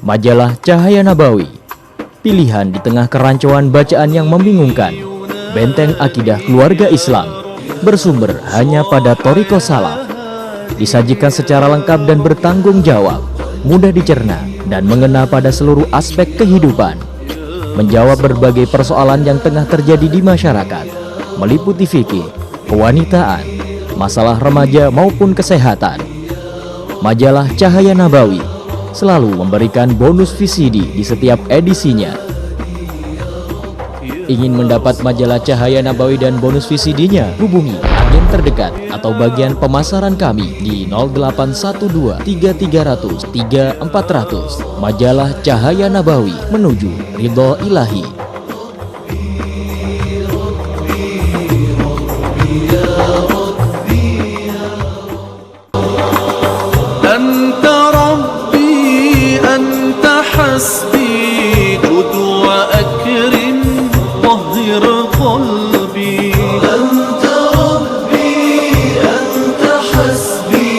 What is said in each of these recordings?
Majalah Cahaya Nabawi, pilihan di tengah kerancuan bacaan yang membingungkan. Benteng akidah keluarga Islam, bersumber hanya pada Thariqah Salaf. Disajikan secara lengkap dan bertanggung jawab, mudah dicerna dan mengena pada seluruh aspek kehidupan. Menjawab berbagai persoalan yang tengah terjadi di masyarakat, meliputi fikih, kewanitaan, masalah remaja maupun kesehatan. Majalah Cahaya Nabawi selalu memberikan bonus VCD di setiap edisinya. Ingin mendapat majalah Cahaya Nabawi dan bonus VCD-nya? Hubungi agen terdekat atau bagian pemasaran kami di 0812 3300 3400. Majalah Cahaya Nabawi, menuju ridho ilahi. حسبي جد وأكرم طهر قلبي أنت ربي أنت حسبي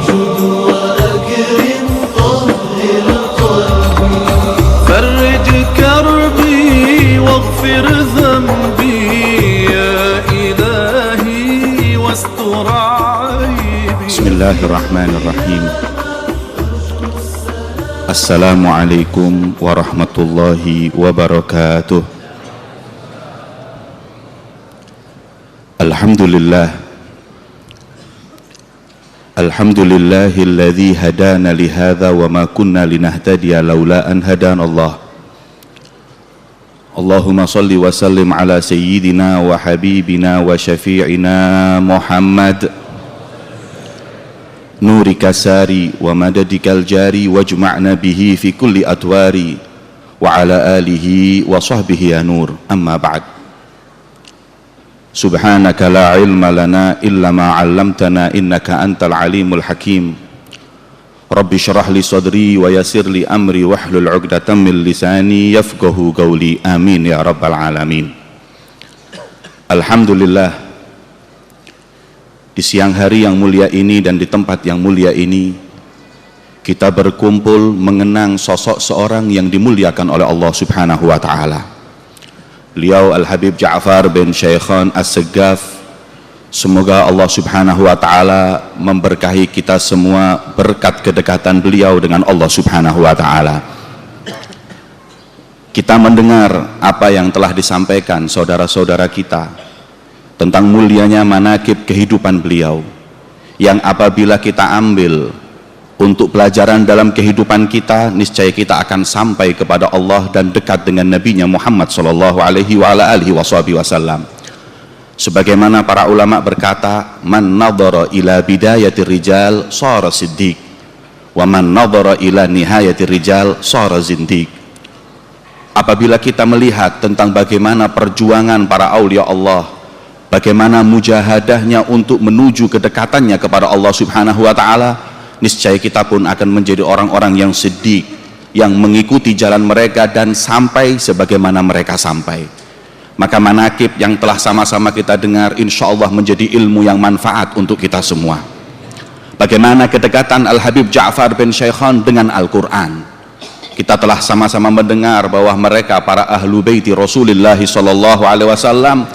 جد وأكرم طهر قلبي فرج كربي واغفر ذنبي يا إلهي واستر عيبي. بسم الله الرحمن الرحيم. Assalamualaikum warahmatullahi wabarakatuh. Alhamdulillahilladzi hadana lihadza wa ma kunna linahtadiya laula an hadana Allah. Allahumma salli wa sallim ala sayyidina wa habibina wa syafi'ina Muhammad nurika sari wa madadikal jari wajma'na bihi fi kulli atwari wa ala alihi wa sahbihi ya nur. Amma ba'd. Subhanaka la ilma lana illa ma 'allamtana innaka antal alimul hakim. Rabbi syrah li sadri wa yassir li amri wahlul 'uqdatam min lisani yafqahu qawli. Amin ya rabbal alamin. Alhamdulillah, di siang hari yang mulia ini dan di tempat yang mulia ini kita berkumpul mengenang sosok seorang yang dimuliakan oleh Allah Subhanahu wa taala. Beliau Al-Habib Ja'far bin Syaikhan As-Saggaf. Semoga Allah Subhanahu wa taala memberkahi kita semua berkat kedekatan beliau dengan Allah Subhanahu wa taala. Kita mendengar apa yang telah disampaikan saudara-saudara kita tentang mulianya manaqib kehidupan beliau, yang apabila kita ambil untuk pelajaran dalam kehidupan kita, niscaya kita akan sampai kepada Allah dan dekat dengan Nabi-Nya Muhammad sallallahu alaihi wa ala alihi wasallam. Sebagaimana para ulama berkata, man nadhara ila bidayatir rijal shara siddiq wa man nadhara ila nihayatir rijal shara zindiq. Apabila kita melihat tentang bagaimana perjuangan para aulia Allah, bagaimana mujahadahnya untuk menuju kedekatannya kepada Allah Subhanahu wa taala, niscaya kita pun akan menjadi orang-orang yang siddiq, yang mengikuti jalan mereka dan sampai sebagaimana mereka sampai. Maka manaqib yang telah sama-sama kita dengar insya Allah menjadi ilmu yang manfaat untuk kita semua. Bagaimana kedekatan Al-Habib Ja'far bin Syaikhan dengan Al-Quran. Kita telah sama-sama mendengar bahwa mereka para ahlu baiti Rasulullah sallallahu alaihi wasallam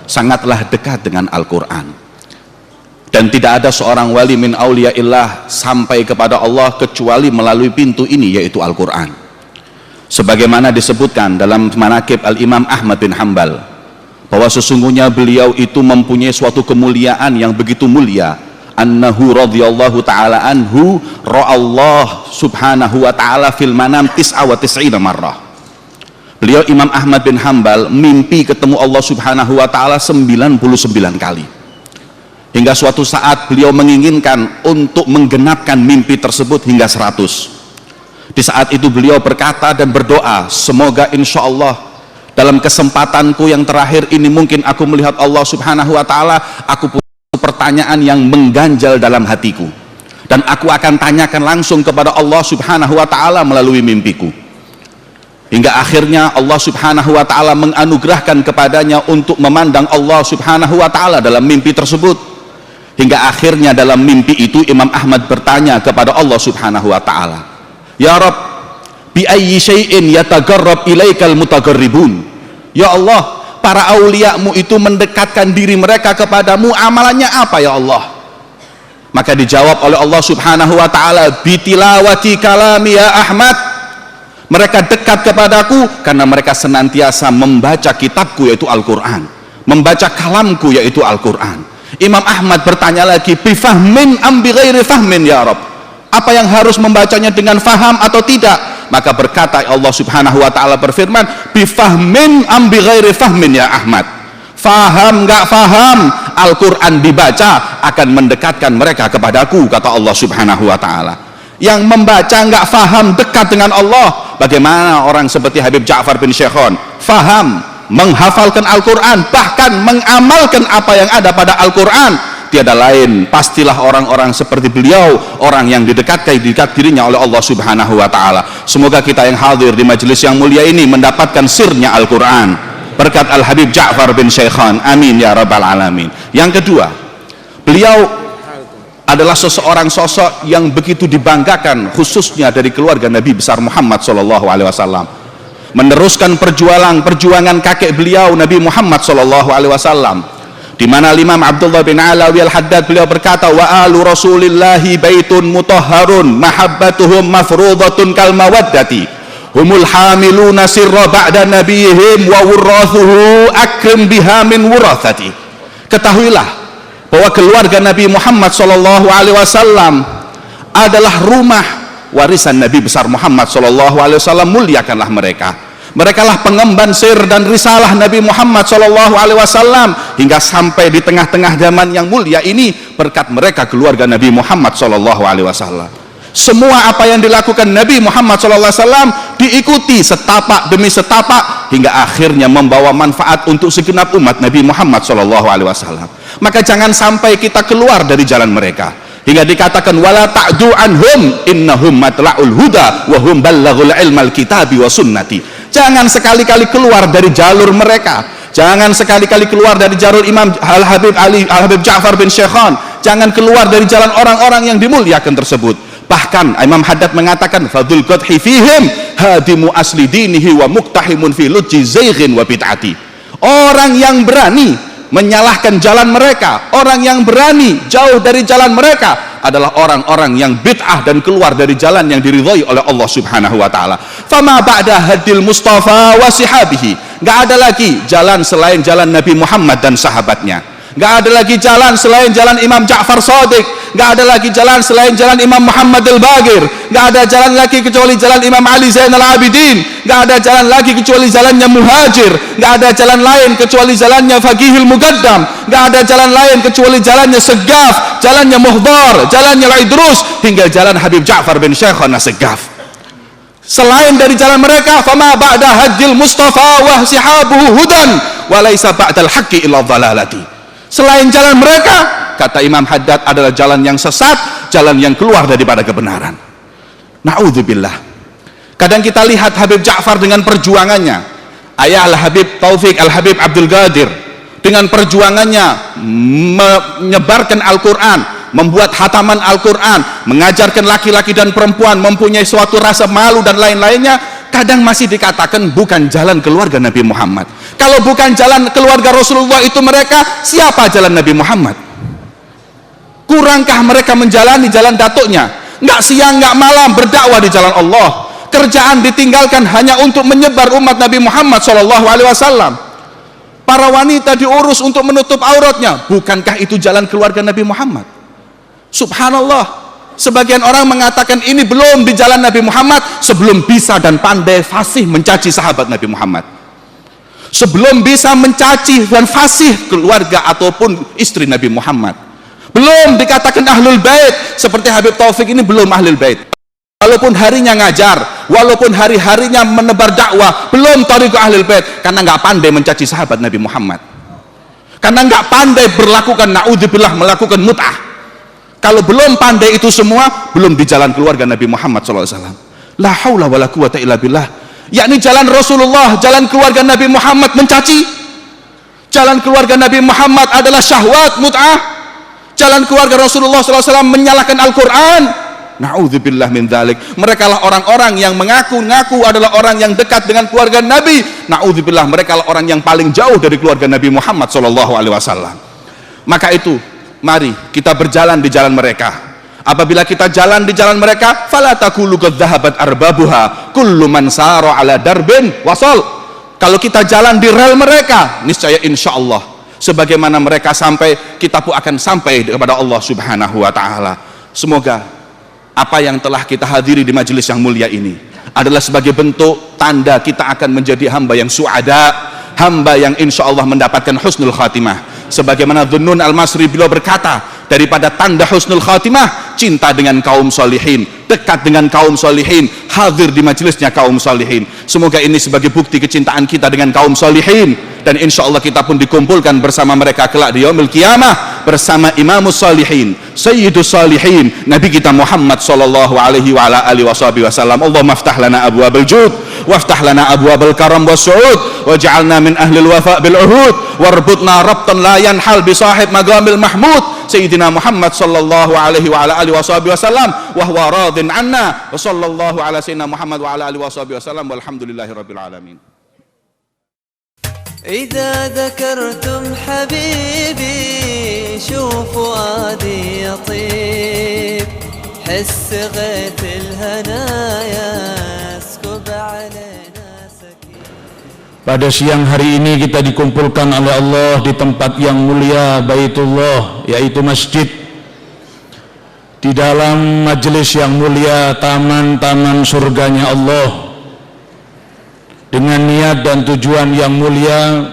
sangatlah dekat dengan Al-Quran, dan tidak ada seorang wali min auliyaillah sampai kepada Allah kecuali melalui pintu ini, yaitu Al-Quran. Sebagaimana disebutkan dalam manaqib Al-Imam Ahmad bin Hanbal, bahwa sesungguhnya beliau itu mempunyai suatu kemuliaan yang begitu mulia. Annahu radhiyallahu ta'ala anhu ra'allah subhanahu wa ta'ala fil manam 99 marrah. Beliau Imam Ahmad bin Hanbal mimpi ketemu Allah Subhanahu wa taala 99 kali. Hingga suatu saat beliau menginginkan untuk menggenapkan mimpi tersebut hingga 100. Di saat itu beliau berkata dan berdoa, semoga insya Allah dalam kesempatanku yang terakhir ini mungkin aku melihat Allah Subhanahu wa taala, aku punya pertanyaan yang mengganjal dalam hatiku dan aku akan tanyakan langsung kepada Allah Subhanahu wa taala melalui mimpiku. Hingga akhirnya Allah Subhanahu wa taala menganugerahkan kepadanya untuk memandang Allah Subhanahu wa taala dalam mimpi tersebut. Hingga akhirnya dalam mimpi itu Imam Ahmad bertanya kepada Allah Subhanahu wa taala, "Ya Rabb, bi ayyi syai'in yatagarrab ilaikal mutagarribun. Ya Allah, para auliamu itu mendekatkan diri mereka kepadamu, amalannya apa ya Allah? Maka dijawab oleh Allah subhanahu wa ta'ala, bitilawati kalami ya Ahmad, mereka dekat kepadaku karena mereka senantiasa membaca kitabku yaitu Al-Quran, membaca kalamku yaitu Al-Quran. Imam Ahmad bertanya lagi, bifahmin am bighairi fahmin ya Rabb, apa yang harus membacanya dengan faham atau tidak? Maka berkata Allah subhanahu wa ta'ala berfirman, bifahmin am bighairi fahmin ya Ahmad, faham nggak faham, Al-Quran dibaca akan mendekatkan mereka kepadaku, kata Allah subhanahu wa ta'ala. Yang membaca nggak faham dekat dengan Allah. Bagaimana orang seperti Habib Ja'far bin Syekhon faham, menghafalkan Al-Quran, bahkan mengamalkan apa yang ada pada Al-Quran? Tiada lain, pastilah orang-orang seperti beliau, orang yang dekat dirinya oleh Allah subhanahu wa ta'ala. Semoga kita yang hadir di majelis yang mulia ini mendapatkan sirnya Al-Quran berkat Al-Habib Ja'far bin Syekhon, amin ya rabbal alamin. Yang kedua, beliau adalah seseorang sosok yang begitu dibanggakan, khususnya dari keluarga Nabi besar Muhammad SAW, meneruskan perjuangan kakek beliau Nabi Muhammad SAW, di mana Imam Abdullah bin Alawi al-Haddad beliau berkata, wa alu rasulillahi baitun mutahharun mahabbatuhum mafruḍatun kal mawaddati humul hamiluna sirra ba'da nabiyihim wa wurrathuhu akrim biha min wurathati. Ketahuilah bahwa keluarga Nabi Muhammad SAW adalah rumah warisan Nabi besar Muhammad SAW, muliakanlah mereka. Mereka lah pengemban sir dan risalah Nabi Muhammad SAW hingga sampai di tengah-tengah zaman yang mulia ini. Berkat mereka keluarga Nabi Muhammad SAW, semua apa yang dilakukan Nabi Muhammad SAW diikuti setapak demi setapak hingga akhirnya membawa manfaat untuk segenap umat Nabi Muhammad SAW. Maka jangan sampai kita keluar dari jalan mereka, hingga dikatakan wala ta'du anhum innahum matla'ul huda wa hum ballaghul ilmal kitabi wa sunnati. Jangan sekali-kali keluar dari jalur mereka, jangan sekali-kali keluar dari jalur Imam Al-Habib Ja'far bin Syekhon, jangan keluar dari jalan orang-orang yang dimuliakan tersebut. Bahkan Imam Haddad mengatakan fadul qadhi fihim hadimu asli dinihi wa muktahimun fi lujji zayghin wa bid'ati. Orang yang berani menyalahkan jalan mereka, orang yang berani jauh dari jalan mereka adalah orang-orang yang bid'ah dan keluar dari jalan yang diridhai oleh Allah subhanahu wa ta'ala. Fama ba'da hadil Mustafa wa sihabihi, gak ada lagi jalan selain jalan Nabi Muhammad dan sahabatnya, gak ada lagi jalan selain jalan Imam Ja'far Shadiq, gak ada lagi jalan selain jalan Imam Muhammad Al-Bagir, gak ada jalan lagi kecuali jalan Imam Ali Zainal Abidin, gak ada jalan lagi kecuali jalannya Muhajir, gak ada jalan lain kecuali jalannya Faqihul Muqaddam, gak ada jalan lain kecuali jalannya Segaf, jalannya Muhdar, jalannya Idrus, hingga jalan Habib Ja'far bin Syekhon Segaf. Selain dari jalan mereka, fama ba'da hadil Mustafa wa sihabuhu hudan wa laisa ba'dal haqqi illa dhalalati. Selain jalan mereka, kata Imam Haddad, adalah jalan yang sesat, jalan yang keluar daripada kebenaran. Na'udzubillah. Kadang kita lihat Habib Ja'far dengan perjuangannya, ayah Al-Habib Taufik Al-Habib Abdul Qadir dengan perjuangannya menyebarkan Al-Quran, membuat hataman Al-Quran, mengajarkan laki-laki dan perempuan, mempunyai suatu rasa malu dan lain-lainnya. Kadang masih dikatakan bukan jalan keluarga Nabi Muhammad. Kalau bukan jalan keluarga Rasulullah itu mereka, siapa jalan Nabi Muhammad? Kurangkah mereka menjalani jalan datuknya? Nggak siang nggak malam berdakwah di jalan Allah, kerjaan ditinggalkan hanya untuk menyebar umat Nabi Muhammad SAW. Para wanita diurus untuk menutup auratnya, bukankah itu jalan keluarga Nabi Muhammad? Subhanallah. Sebagian orang mengatakan ini belum di jalan Nabi Muhammad sebelum bisa dan pandai fasih mencaci sahabat Nabi Muhammad, sebelum bisa mencaci dan fasih keluarga ataupun istri Nabi Muhammad. Belum dikatakan ahlul bait, seperti Habib Taufik ini belum ahlul bait. Walaupun harinya ngajar, walaupun hari-harinya menebar dakwah, belum thariqah ahlul bait, karena nggak pandai mencaci sahabat Nabi Muhammad, karena nggak pandai berlakukan naudzubillah melakukan mut'ah. Kalau belum pandai itu semua, belum di jalan keluarga Nabi Muhammad SAW. La haula wala quwata illa billah. Yakni jalan Rasulullah, jalan keluarga Nabi Muhammad mencaci. Jalan keluarga Nabi Muhammad adalah syahwat, mut'ah. Jalan keluarga Rasulullah SAW menyalahkan Al-Quran. Na'udzubillah min dzalik. Mereka lah orang-orang yang mengaku-ngaku adalah orang yang dekat dengan keluarga Nabi. Na'udzubillah, mereka lah orang yang paling jauh dari keluarga Nabi Muhammad sallallahu alaihi wasallam. Maka itu, mari kita berjalan di jalan mereka. Apabila kita jalan di jalan mereka, fala taqulu qad dhahabat arbabuha, kullu man sara ala darbin wasal. Kalau kita jalan di rel mereka, niscaya insyaallah sebagaimana mereka sampai, kita pun akan sampai kepada Allah Subhanahu wa taala. Semoga apa yang telah kita hadiri di majelis yang mulia ini adalah sebagai bentuk tanda kita akan menjadi hamba yang suada, hamba yang insyaallah mendapatkan husnul khatimah. Sebagaimana Dhunnun Al-Masri beliau berkata, daripada tanda husnul khatimah, cinta dengan kaum solihin, dekat dengan kaum solihin, hadir di majelisnya kaum solihin. Semoga ini sebagai bukti kecintaan kita dengan kaum solihin, dan insya Allah kita pun dikumpulkan bersama mereka kelak di yaumil qiyamah bersama imamus solihin, sayyidus solihin, Nabi kita Muhammad sallallahu alaihi wa ala alihi wasallam. Allahumma aftah lana abwabal jud waftah lana abwabal karam wassu'ud waj'alna min ahlil wafa' bil uhud warbutna rabtan la yanhal bi sahib magamil mahmud sayyidina Muhammad sallallahu alaihi wa ala alihi wasallam wa huwa radin anna wa sallallahu ala sayyidina Muhammad wa ala alihi wasallam walhamdulillahi rabbil alamin. إذا ذكرتم حبيبي شوف فؤادي يطيب حس غيث الهنايا اسكب علينا سكين. Pada siang hari ini kita dikumpulkan oleh Allah di tempat yang mulia Baitullah, yaitu masjid, di dalam majelis yang mulia, taman-taman surganya Allah, dengan niat dan tujuan yang mulia,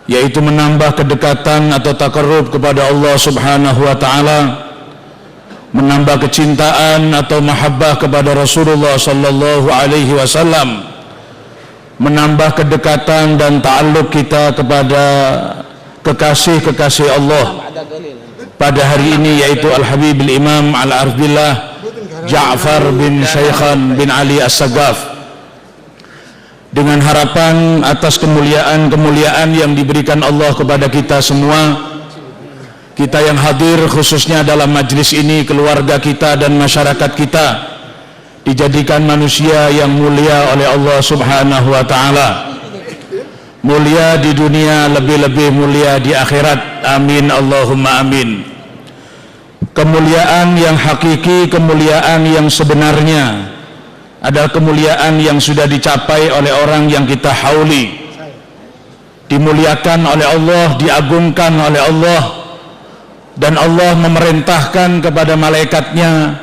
yaitu menambah kedekatan atau takarrub kepada Allah Subhanahu wa ta'ala, menambah kecintaan atau mahabbah kepada Rasulullah sallallahu alaihi wasallam, menambah kedekatan dan ta'alluq kita kepada kekasih-kekasih Allah pada hari ini, yaitu Al-Habib Al-Imam Al-Arif Billah Ja'far bin Syaikhan bin Ali As-Sagaf, dengan harapan atas kemuliaan-kemuliaan yang diberikan Allah kepada kita semua, kita yang hadir khususnya dalam majlis ini, keluarga kita dan masyarakat kita, dijadikan manusia yang mulia oleh Allah Subhanahu wa ta'ala, mulia di dunia, lebih-lebih mulia di akhirat. Amin Allahumma amin. Kemuliaan yang hakiki, kemuliaan yang sebenarnya adalah kemuliaan yang sudah dicapai oleh orang yang kita hauli, dimuliakan oleh Allah, diagungkan oleh Allah, dan Allah memerintahkan kepada malaikatnya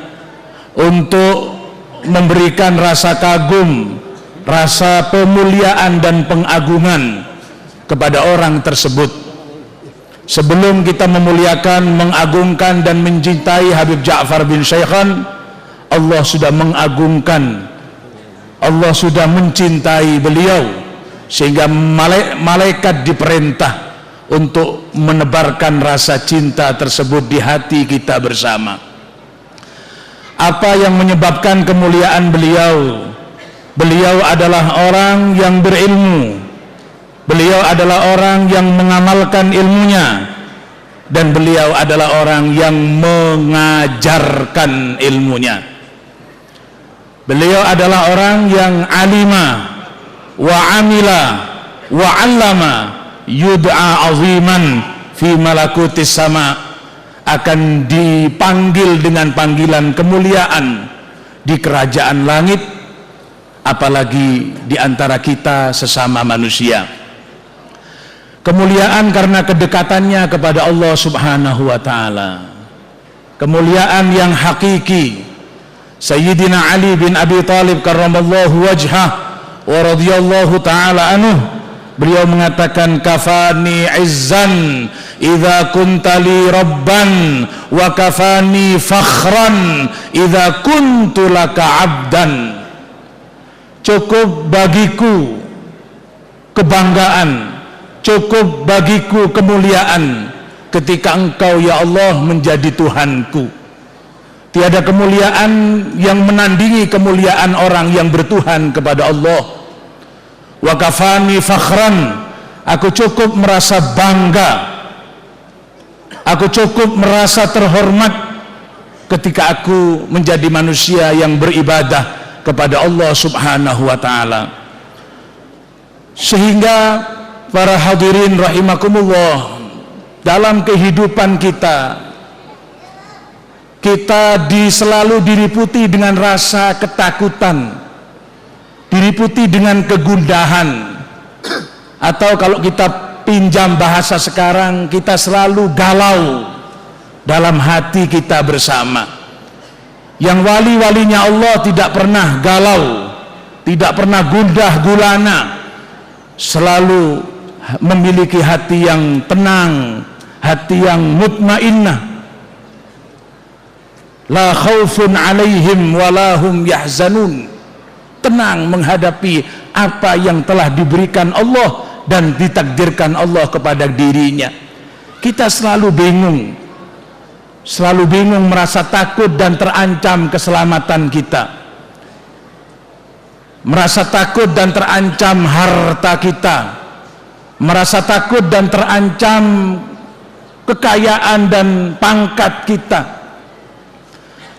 untuk memberikan rasa kagum, rasa pemuliaan dan pengagungan kepada orang tersebut. Sebelum kita memuliakan, mengagungkan dan mencintai Habib Ja'far bin Syaikhan, Allah sudah mengagungkan, Allah sudah mencintai beliau, sehingga malaikat diperintah untuk menebarkan rasa cinta tersebut di hati kita bersama. Apa yang menyebabkan kemuliaan beliau? Beliau adalah orang yang berilmu, beliau adalah orang yang mengamalkan ilmunya, dan beliau adalah orang yang mengajarkan ilmunya. Beliau adalah orang yang alima wa amila wa allama yud'a aziman fi malakutis sama, akan dipanggil dengan panggilan kemuliaan di kerajaan langit, apalagi di antara kita sesama manusia. Kemuliaan karena kedekatannya kepada Allah Subhanahu wa ta'ala, kemuliaan yang hakiki. Sayyidina Ali bin Abi Thalib karramallahu wajhah wa radhiyallahu ta'ala anhu, beliau mengatakan, kafani izzan idza kunta li rabban wa kafani fakhran idza kuntu laka abdan. Cukup bagiku kebanggaan, cukup bagiku kemuliaan ketika engkau ya Allah menjadi Tuhanku. Tiada kemuliaan yang menandingi kemuliaan orang yang bertuhan kepada Allah. Wa kafani fakhran, aku cukup merasa bangga, aku cukup merasa terhormat ketika aku menjadi manusia yang beribadah kepada Allah Subhanahu wa ta'ala. Sehingga para hadirin rahimakumullah, dalam kehidupan kita selalu diliputi dengan rasa ketakutan, diliputi dengan kegundahan, atau kalau kita pinjam bahasa sekarang, kita selalu galau dalam hati kita bersama. Yang wali-walinya Allah tidak pernah galau, tidak pernah gundah gulana, selalu memiliki hati yang tenang, hati yang mutmainnah. La khaufun alaihim walahum yahzanun, tenang menghadapi apa yang telah diberikan Allah dan ditakdirkan Allah kepada dirinya. Kita selalu bingung, merasa takut dan terancam keselamatan kita, merasa takut dan terancam harta kita, merasa takut dan terancam kekayaan dan pangkat kita,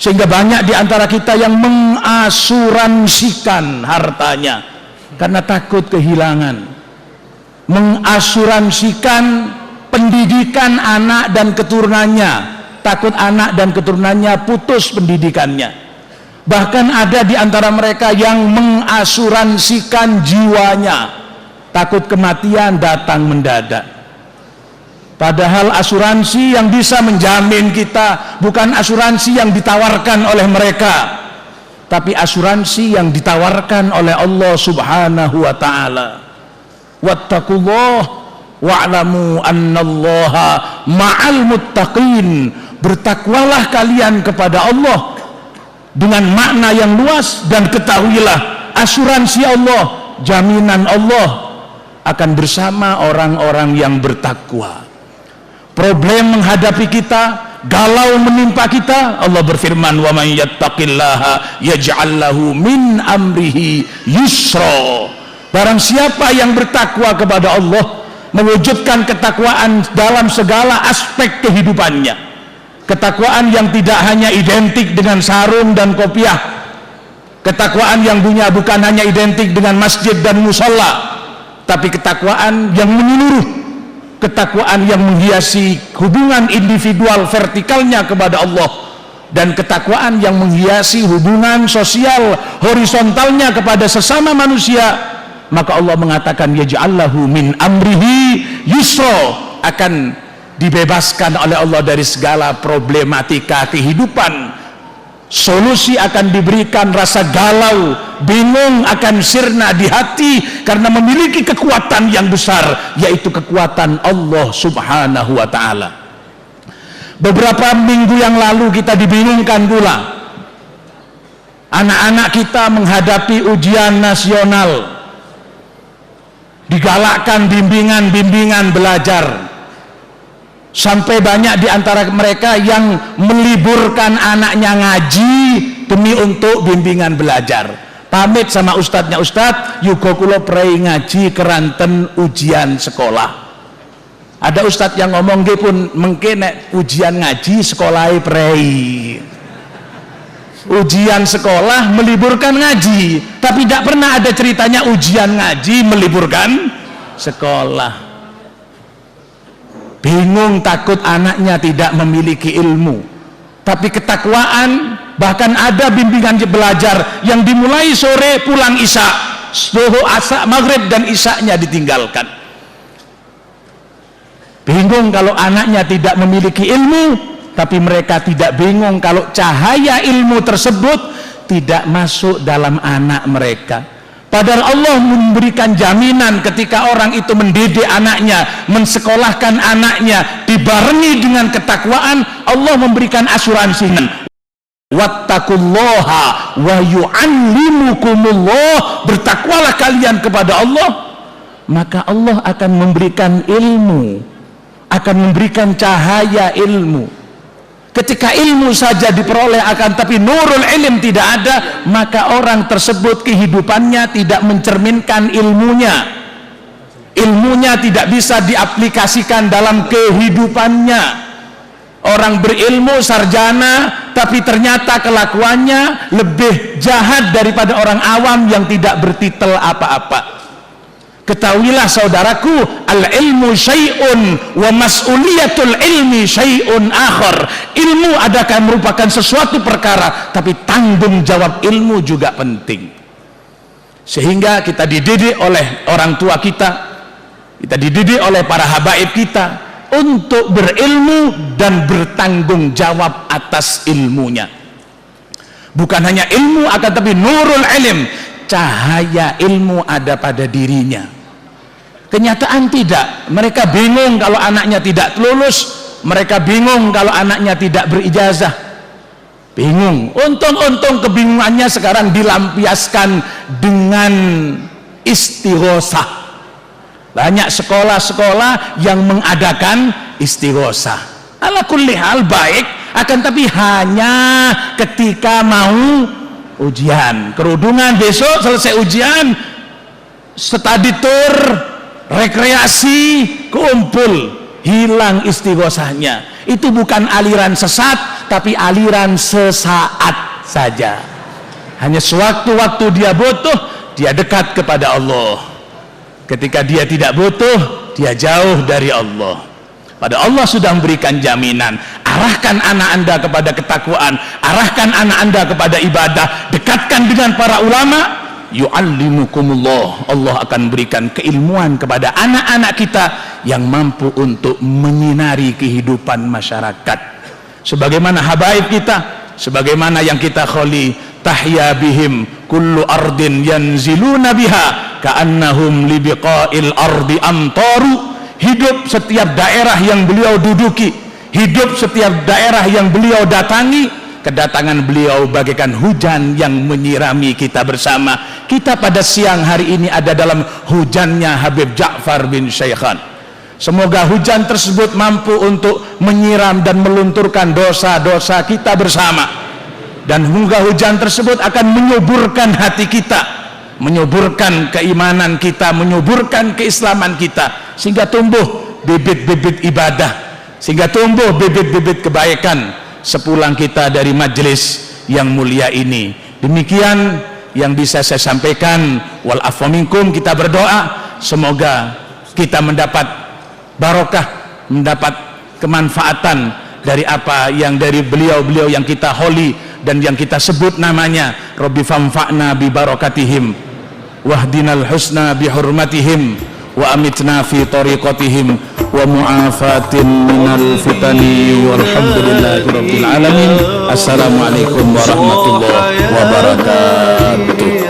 sehingga banyak di antara kita yang mengasuransikan hartanya karena takut kehilangan, mengasuransikan pendidikan anak dan keturunannya, takut anak dan keturunannya putus pendidikannya. Bahkan ada di antara mereka yang mengasuransikan jiwanya, takut kematian datang mendadak. Padahal asuransi yang bisa menjamin kita bukan asuransi yang ditawarkan oleh mereka, tapi asuransi yang ditawarkan oleh Allah Subhanahu wa ta'ala. Wattaqullah wa'lamu annallaha ma'al muttaqin. Bertakwalah kalian kepada Allah dengan makna yang luas, dan ketahuilah asuransi Allah, jaminan Allah akan bersama orang-orang yang bertakwa. Problem menghadapi kita, galau menimpa kita, Allah berfirman, wa man yattaqillaha yaj'al lahu min amrihi yusra. Barang siapa yang bertakwa kepada Allah, mewujudkan ketakwaan dalam segala aspek kehidupannya, ketakwaan yang tidak hanya identik dengan sarung dan kopiah, ketakwaan yang bukan hanya identik dengan masjid dan musalla, tapi ketakwaan yang menyeluruh, ketakwaan yang menghiasi hubungan individual vertikalnya kepada Allah, dan ketakwaan yang menghiasi hubungan sosial horizontalnya kepada sesama manusia. Maka Allah mengatakan yaj'allahu min amrihi yusra, akan dibebaskan oleh Allah dari segala problematika kehidupan. Solusi akan diberikan, rasa galau, bingung akan sirna di hati karena memiliki kekuatan yang besar, yaitu kekuatan Allah Subhanahu wa ta'ala. Beberapa minggu yang lalu kita dibingungkan pula, anak-anak kita menghadapi ujian nasional, digalakkan bimbingan belajar, sampai banyak di antara mereka yang meliburkan anaknya ngaji demi untuk bimbingan belajar. Pamit sama ustadznya, ustadz yugo kulo prei ngaji keranten ujian sekolah. Ada ustadz yang ngomong nggih pun mengke nek ujian ngaji sekolahai prei. Ujian sekolah meliburkan ngaji, tapi tidak pernah ada ceritanya ujian ngaji meliburkan sekolah. Bingung, takut anaknya tidak memiliki ilmu, tapi ketakwaan. Bahkan ada bimbingan belajar yang dimulai sore pulang isya, subuh, asar, maghrib dan isyanya ditinggalkan. Bingung kalau anaknya tidak memiliki ilmu, tapi mereka tidak bingung kalau cahaya ilmu tersebut tidak masuk dalam anak mereka. Padahal Allah memberikan jaminan ketika orang itu mendidik anaknya, mensekolahkan anaknya, dibarengi dengan ketakwaan, Allah memberikan asuransi. Wattaqullaha wa yu'allimukumullah. Bertakwalah kalian kepada Allah, maka Allah akan memberikan ilmu, akan memberikan cahaya ilmu. Ketika ilmu saja diperoleh akan tapi nurul ilm tidak ada, maka orang tersebut kehidupannya tidak mencerminkan ilmunya. Ilmunya tidak bisa diaplikasikan dalam kehidupannya. Orang berilmu sarjana tapi ternyata kelakuannya lebih jahat daripada orang awam yang tidak bertitel apa-apa. Ketahuilah saudaraku, al-ilmu syai'un wa mas'uliyatul ilmi syai'un akhar. Ilmu adakah merupakan sesuatu perkara, tapi tanggung jawab ilmu juga penting. Sehingga kita dididik oleh orang tua kita dididik oleh para habaib kita untuk berilmu dan bertanggung jawab atas ilmunya. Bukan hanya ilmu, akan tapi nurul ilm, cahaya ilmu ada pada dirinya. Kenyataan tidak, mereka bingung kalau anaknya tidak lulus, mereka bingung kalau anaknya tidak berijazah, bingung. Untung-untung kebingungannya sekarang dilampiaskan dengan istighosah. Banyak sekolah-sekolah yang mengadakan istighosah. Ala kulli hal baik, akan tapi hanya ketika mau ujian. Kerudungan besok selesai ujian, study tour, rekreasi, kumpul, hilang istighosahnya. Itu bukan aliran sesat, tapi aliran sesaat saja. Hanya sewaktu-waktu dia butuh, dia dekat kepada Allah. Ketika dia tidak butuh, dia jauh dari Allah. Pada Allah sudah memberikan jaminan. Arahkan anak anda kepada ketakwaan, arahkan anak anda kepada ibadah, dekatkan dengan para ulama. Yu'allimukumullah, Allah akan berikan keilmuan kepada anak-anak kita yang mampu untuk menyinari kehidupan masyarakat. Sebagaimana habaib kita, sebagaimana yang kita kholi, tahya bihim kullu ardin yanziluna biha ka'annahum libiqa'il ardi amtaru. Hidup setiap daerah yang beliau duduki, hidup setiap daerah yang beliau datangi, kedatangan beliau bagaikan hujan yang menyirami kita bersama. Kita pada siang hari ini ada dalam hujannya Habib Ja'far bin Syaikhan. Semoga hujan tersebut mampu untuk menyiram dan melunturkan dosa-dosa kita bersama, dan semoga hujan tersebut akan menyuburkan hati kita, menyuburkan keimanan kita, menyuburkan keislaman kita, sehingga tumbuh bibit-bibit ibadah, sehingga tumbuh bibit-bibit kebaikan sepulang kita dari majelis yang mulia ini. Demikian yang bisa saya sampaikan. Wal afwa minkum, kita berdoa semoga kita mendapat barokah, mendapat kemanfaatan dari apa yang dari beliau-beliau yang kita holi dan yang kita sebut namanya. Rabbi famfa'na bi barakatihim wahdinal husna bi hurmatihim wa amitna fi tariqatihim wa mu'afatin minal fitani walhamdulillahi rabbil alamin. Assalamualaikum warahmatullahi wabarakatuh.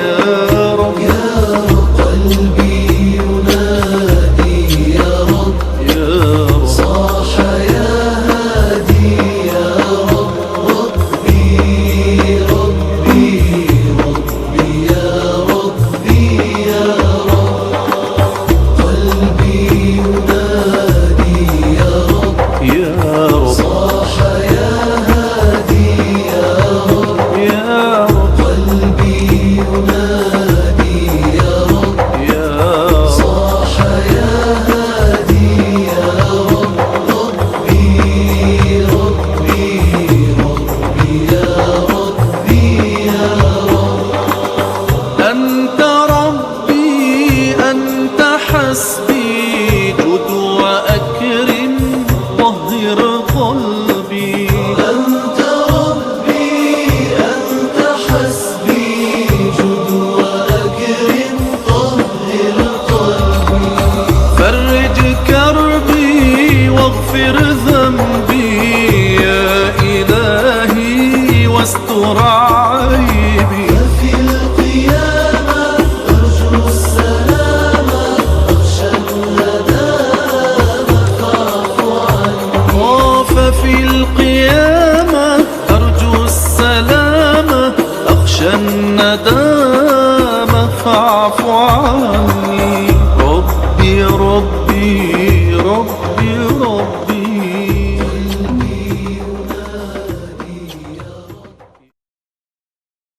واغفر ذنبي يا إلهي واستر